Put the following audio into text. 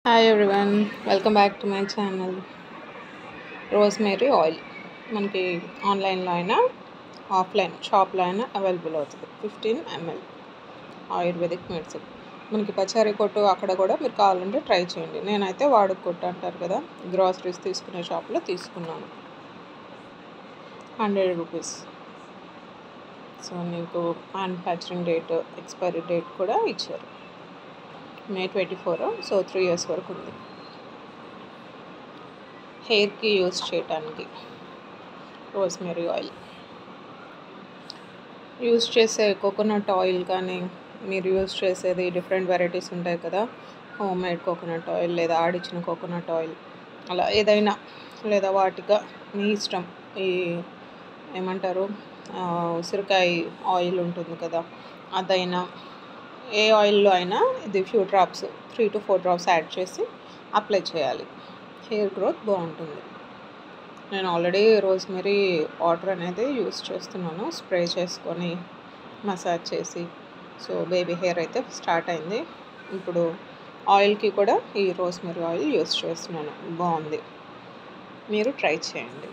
Hi everyone, welcome back to my channel. Rosemary oil మనకి ఆన్లైన్లో అయినా ఆఫ్లైన్ షాప్లో అయినా అవైలబుల్ అవుతుంది. 15 ml ఆయుర్వేదిక్ మెడిసిన్. మనకి పచారీ కొట్టు అక్కడ కూడా మీరు కావాలంటే ట్రై చేయండి. నేనైతే వాడుక కొట్టు అంటారు కదా, గ్రాసరీస్ తీసుకునే షాప్లో తీసుకున్నాను. 100 రూపీస్. సో మీకు మ్యానుఫ్యాక్చరింగ్ డేట్, ఎక్స్పైరీ డేట్ కూడా ఇచ్చారు. May 24, సో 3 years వరకు ఉంది. హెయిర్కి యూజ్ చేయడానికి రోజ్మేరీ ఆయిల్ యూజ్ చేసే కోకోనట్ ఆయిల్ కానీ, మీరు యూజ్ చేసేది డిఫరెంట్ వెరైటీస్ ఉంటాయి కదా, హోమ్ మేడ్ కోకోనట్ ఆయిల్ లేదా ఆడిచ్చిన కోకోనట్ ఆయిల్, అలా ఏదైనా లేదా వాటిగా మీ ఇష్టం. ఈ ఏమంటారు, ఉసిరికాయ ఆయిల్ ఉంటుంది కదా, అదైనా ఏ ఆయిల్లో అయినా ఇది few drops 3 to 4 drops add చేసి అప్లై చేయాలి. హెయిర్ గ్రోత్ బాగుంటుంది. నేను ఆల్రెడీ రోజ్మేరీ వాటర్ అనేది యూస్ చేస్తున్నాను, స్ప్రే చేసుకొని మసాజ్ చేసి. సో బేబీ హెయిర్ అయితే స్టార్ట్ అయింది. ఇప్పుడు ఆయిల్కి కూడా ఈ రోజ్మేరీ ఆయిల్ యూస్ చేస్తున్నాను. బాగుంది, మీరు ట్రై చేయండి.